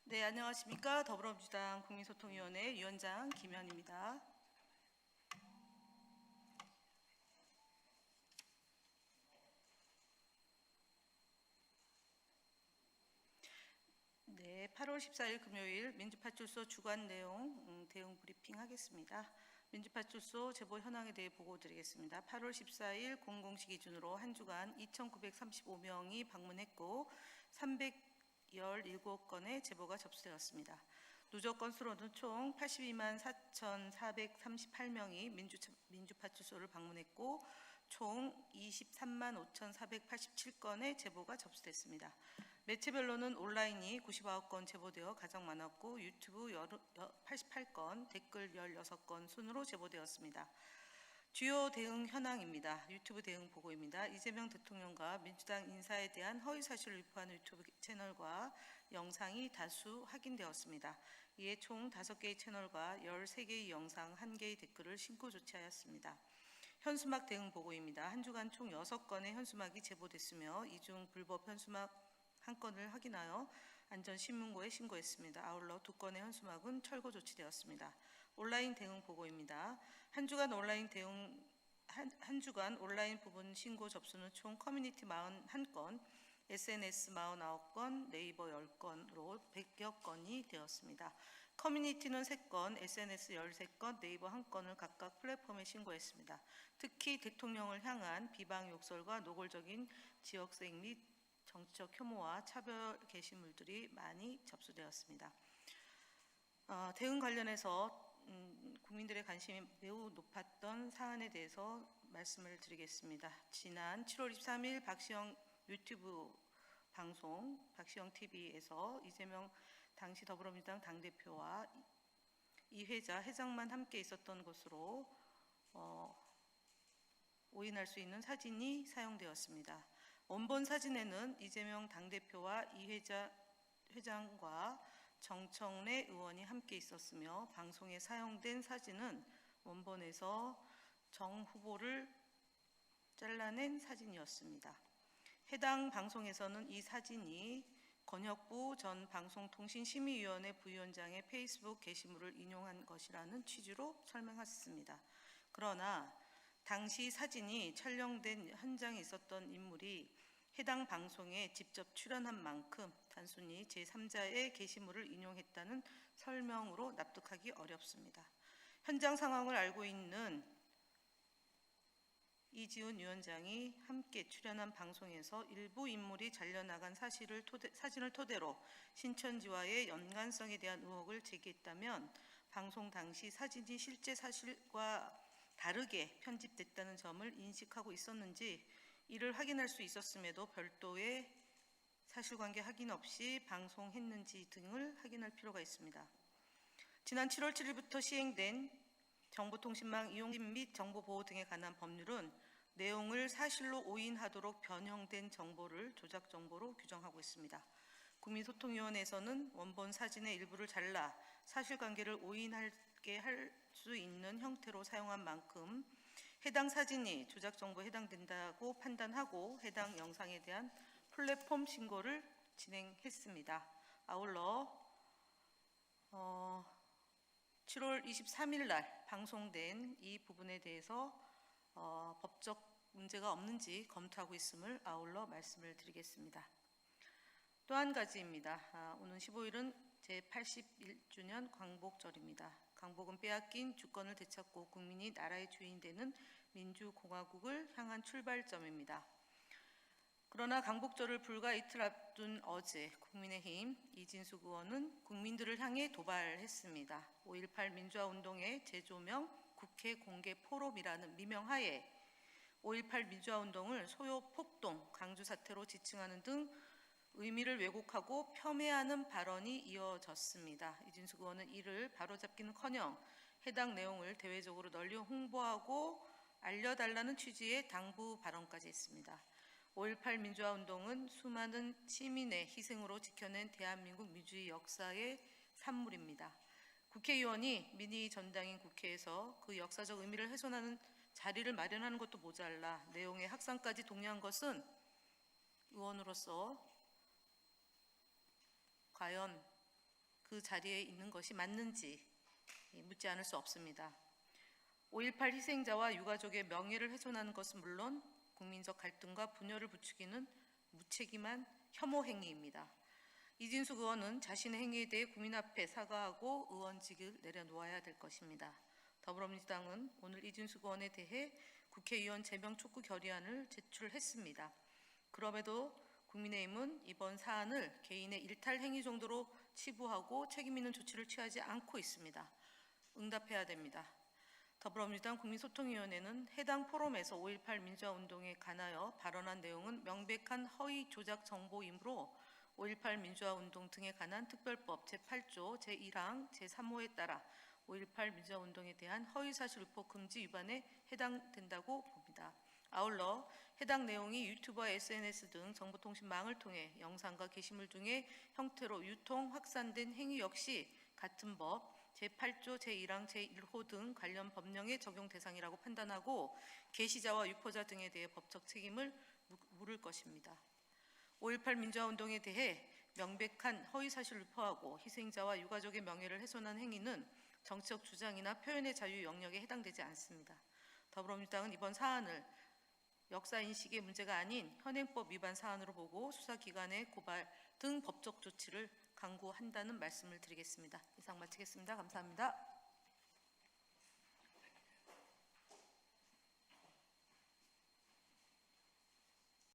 네, 안녕하십니까. 더불어민주당 국민소통위원회 위원장 김현입니다. 네, 8월 14일 금요일 민주파출소 주간 내용 대응 브리핑 하겠습니다. 민주파출소 제보 현황에 대해 보고 드리겠습니다. 8월 14일 00시 기준으로 한 주간 2,935명이 방문했고 317건의 제보가 접수되었습니다. 누적 건수로는 총 82만 4,438명이 민주파출소를 방문했고 총 23만 5,487건의 제보가 접수됐습니다. 매체별로는 온라인이 99건 제보되어 가장 많았고 유튜브 88건, 댓글 16건 순으로 제보되었습니다. 주요 대응 현황입니다. 유튜브 대응 보고입니다. 이재명 대통령과 민주당 인사에 대한 허위사실을 유포하는 유튜브 채널과 영상이 다수 확인되었습니다. 이에 총 5개의 채널과 13개의 영상, 1개의 댓글을 신고 조치하였습니다. 현수막 대응 보고입니다. 한 주간 총 6건의 현수막이 제보됐으며 이 중 불법 현수막 1건을 확인하여 안전신문고에 신고했습니다. 아울러 2건의 현수막은 철거 조치되었습니다. 온라인 대응 보고입니다. 한 주간 온라인 부분 신고 접수는 총 커뮤니티 41건, SNS 49건, 네이버 10건으로 100여 건이 되었습니다. 커뮤니티는 3건, SNS 13건, 네이버 1건을 각각 플랫폼에 신고했습니다. 특히 대통령을 향한 비방 욕설과 노골적인 지역색 및 정치적 혐오와 차별 게시물들이 많이 접수되었습니다. 대응 관련해서 국민들의 관심이 매우 높았던 사안에 대해서 말씀을 드리겠습니다. 지난 7월 23일 박시영 유튜브 방송 박시영 TV에서 이재명 당시 더불어민주당 당대표와 이회자 회장만 함께 있었던 것으로 오인할 수 있는 사진이 사용되었습니다. 원본 사진에는 이재명 당대표와 이회자 회장과 정청래 의원이 함께 있었으며 방송에 사용된 사진은 원본에서 정 후보를 잘라낸 사진이었습니다. 해당 방송에서는 이 사진이 권혁부 전 방송통신심의위원회 부위원장의 페이스북 게시물을 인용한 것이라는 취지로 설명했습니다. 그러나 당시 사진이 촬영된 현장에 있었던 인물이 해당 방송에 직접 출연한 만큼 단순히 제3자의 게시물을 인용했다는 설명으로 납득하기 어렵습니다. 현장 상황을 알고 있는 이지훈 위원장이 함께 출연한 방송에서 일부 인물이 잘려나간 사진을 토대로 신천지와의 연관성에 대한 의혹을 제기했다면 방송 당시 사진이 실제 사실과 다르게 편집됐다는 점을 인식하고 있었는지 이를 확인할 수 있었음에도 별도의 사실관계 확인 없이 방송했는지 등을 확인할 필요가 있습니다. 지난 7월 7일부터 시행된 정보통신망 이용 및 정보보호 등에 관한 법률은 내용을 사실로 오인하도록 변형된 정보를 조작 정보로 규정하고 있습니다. 국민소통위원회에서는 원본 사진의 일부를 잘라 사실관계를 오인하게 할 수 있는 형태로 사용한 만큼 해당 사진이 조작 정보에 해당된다고 판단하고 해당 영상에 대한 플랫폼 신고를 진행했습니다. 아울러 7월 23일 날 방송된 이 부분에 대해서 법적 문제가 없는지 검토하고 있음을 아울러 말씀을 드리겠습니다. 또 한 가지입니다. 오는 15일은 제81주년 광복절입니다. 광복은 빼앗긴 주권을 되찾고 국민이 나라의 주인 되는 민주공화국을 향한 출발점입니다. 그러나 광복절을 불과 이틀 앞둔 어제 국민의힘 이진숙 의원은 국민들을 향해 도발했습니다. 5.18 민주화운동의 재조명 국회 공개 포럼이라는 미명하에 5.18 민주화운동을 소요 폭동, 강주 사태로 지칭하는 등 의미를 왜곡하고 폄훼하는 발언이 이어졌습니다. 이진숙 의원은 이를 바로잡기는커녕 해당 내용을 대외적으로 널리 홍보하고 알려달라는 취지의 당부 발언까지 했습니다. 5.18 민주화운동은 수많은 시민의 희생으로 지켜낸 대한민국 민주주의 역사의 산물입니다. 국회의원이 민의 전당인 국회에서 그 역사적 의미를 훼손하는 자리를 마련하는 것도 모자라 내용의 확산까지 독려한 것은 의원으로서 과연 그 자리에 있는 것이 맞는지 묻지 않을 수 없습니다. 5.18 희생자와 유가족의 명예를 훼손하는 것은 물론 국민적 갈등과 분열을 부추기는 무책임한 혐오 행위입니다. 이진숙 의원은 자신의 행위에 대해 국민 앞에 사과하고 의원직을 내려놓아야 될 것입니다. 더불어민주당은 오늘 이진숙 의원에 대해 국회의원 제명 촉구 결의안을 제출했습니다. 그럼에도 국민의힘은 이번 사안을 개인의 일탈 행위 정도로 치부하고 책임 있는 조치를 취하지 않고 있습니다. 응답해야 됩니다. 더불어민주당 국민소통위원회는 해당 포럼에서 5.18 민주화운동에 관하여 발언한 내용은 명백한 허위 조작 정보이므로 5.18 민주화운동 등에 관한 특별법 제8조 제1항 제3호에 따라 5.18 민주화운동에 대한 허위사실 유포 금지 위반에 해당된다고 봅니다. 아울러 해당 내용이 유튜브와 SNS 등 정보통신망을 통해 영상과 게시물 등의 형태로 유통, 확산된 행위 역시 같은 법 제8조 제1항 제1호 등 관련 법령의 적용 대상이라고 판단하고 게시자와 유포자 등에 대해 법적 책임을 물을 것입니다. 5.18 민주화운동에 대해 명백한 허위사실을 유포하고 희생자와 유가족의 명예를 훼손한 행위는 정치적 주장이나 표현의 자유 영역에 해당되지 않습니다. 더불어민주당은 이번 사안을 역사인식의 문제가 아닌 현행법 위반 사안으로 보고 수사기관의 고발 등 법적 조치를 강구한다는 말씀을 드리겠습니다. 이상 마치겠습니다. 감사합니다.